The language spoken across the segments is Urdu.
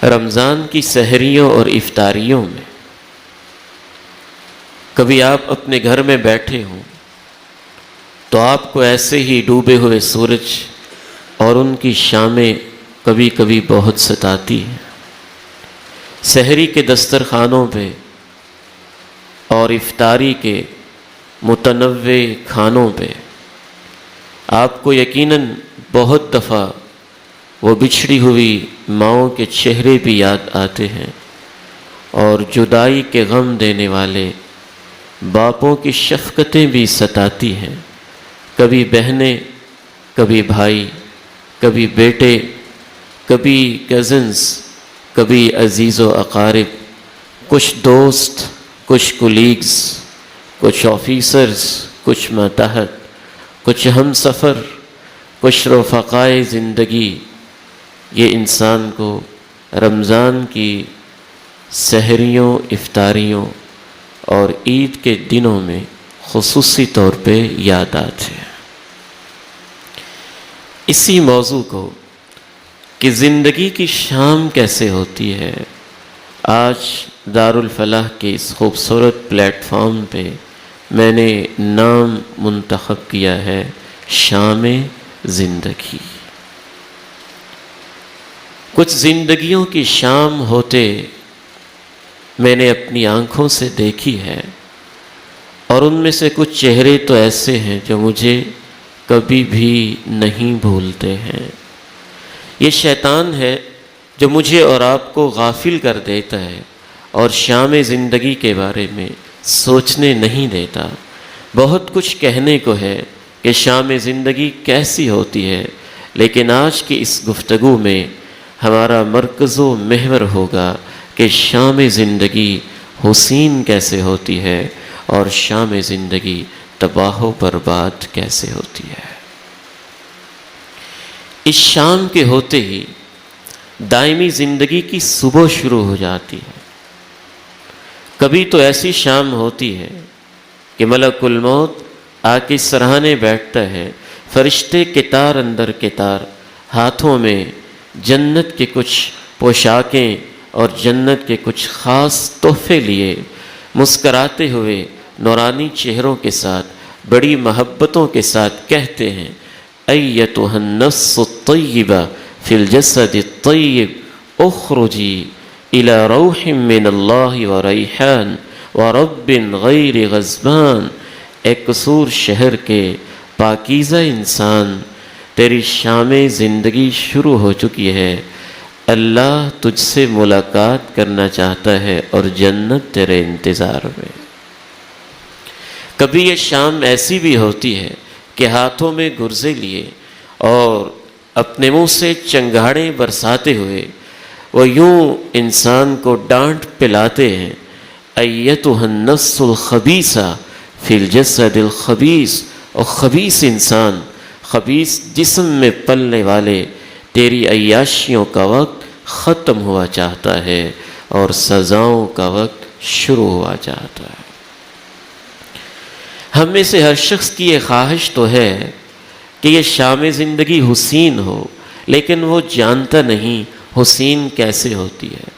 رمضان کی سحریوں اور افطاریوں میں کبھی آپ اپنے گھر میں بیٹھے ہوں تو آپ کو ایسے ہی ڈوبے ہوئے سورج اور ان کی شامیں کبھی کبھی بہت ستاتی ہیں۔ سحری کے دسترخوانوں پہ اور افطاری کے متنوع کھانوں پہ آپ کو یقیناً بہت دفعہ وہ بچھڑی ہوئی ماؤں کے چہرے بھی یاد آتے ہیں اور جدائی کے غم دینے والے باپوں کی شفقتیں بھی ستاتی ہیں۔ کبھی بہنیں، کبھی بھائی، کبھی بیٹے، کبھی کزنز، کبھی عزیز و اقارب، کچھ دوست، کچھ کولیگز، کچھ آفیسرز، کچھ ماتحت، کچھ ہم سفر، کچھ رفقائے زندگی، یہ انسان کو رمضان کی سحریوں، افطاریوں اور عید کے دنوں میں خصوصی طور پہ یاد آتے ہیں۔ اسی موضوع کو کہ زندگی کی شام کیسے ہوتی ہے، آج دارالفلاح کے اس خوبصورت پلیٹ فارم پہ میں نے نام منتخب کیا ہے شام زندگی۔ کچھ زندگیوں کی شام ہوتے میں نے اپنی آنکھوں سے دیکھی ہے، اور ان میں سے کچھ چہرے تو ایسے ہیں جو مجھے کبھی بھی نہیں بھولتے ہیں۔ یہ شیطان ہے جو مجھے اور آپ کو غافل کر دیتا ہے اور شام زندگی کے بارے میں سوچنے نہیں دیتا۔ بہت کچھ کہنے کو ہے کہ شام زندگی کیسی ہوتی ہے، لیکن آج کی اس گفتگو میں ہمارا مرکز و محور ہوگا کہ شام زندگی حسین کیسے ہوتی ہے اور شام زندگی تباہ و برباد کیسے ہوتی ہے۔ اس شام کے ہوتے ہی دائمی زندگی کی صبح شروع ہو جاتی ہے۔ کبھی تو ایسی شام ہوتی ہے کہ ملک الموت آ کے سراہنے بیٹھتا ہے، فرشتے کتار اندر کتار، ہاتھوں میں جنت کے کچھ پوشاکیں اور جنت کے کچھ خاص تحفے لیے، مسکراتے ہوئے نورانی چہروں کے ساتھ، بڑی محبتوں کے ساتھ کہتے ہیں، ایتھا النفس الطیبہ فی الجسد الطیب اخرجی الی روح من اللہ وریحان ورب غیر غضبان۔ اے قصور شہر کے پاکیزہ انسان، تیری شام زندگی شروع ہو چکی ہے۔ اللہ تجھ سے ملاقات کرنا چاہتا ہے اور جنت تیرے انتظار میں۔ کبھی یہ شام ایسی بھی ہوتی ہے کہ ہاتھوں میں گرزے لیے اور اپنے منہ سے چنگاڑیں برساتے ہوئے وہ یوں انسان کو ڈانٹ پلاتے ہیں، ایتھا النفس الخبیثہ فی الجسد الخبیث۔ اور خبیث انسان، خبیث جسم میں پلنے والے، تیری عیاشیوں کا وقت ختم ہوا چاہتا ہے اور سزاؤں کا وقت شروع ہوا چاہتا ہے۔ ہم میں سے ہر شخص کی یہ خواہش تو ہے کہ یہ شام زندگی حسین ہو، لیکن وہ جانتا نہیں حسین کیسے ہوتی ہے۔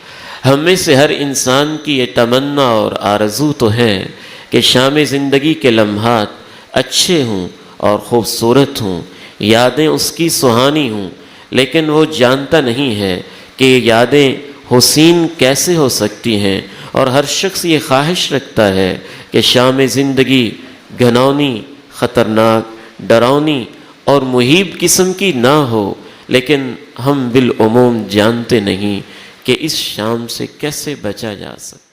ہم میں سے ہر انسان کی یہ تمنا اور آرزو تو ہے کہ شام زندگی کے لمحات اچھے ہوں اور خوبصورت ہوں، یادیں اس کی سہانی ہوں، لیکن وہ جانتا نہیں ہے کہ یہ یادیں حسین کیسے ہو سکتی ہیں۔ اور ہر شخص یہ خواہش رکھتا ہے کہ شام زندگی گھناؤنی، خطرناک، ڈراؤنی اور مہیب قسم کی نہ ہو، لیکن ہم بالعموم جانتے نہیں کہ اس شام سے کیسے بچا جا سکتا۔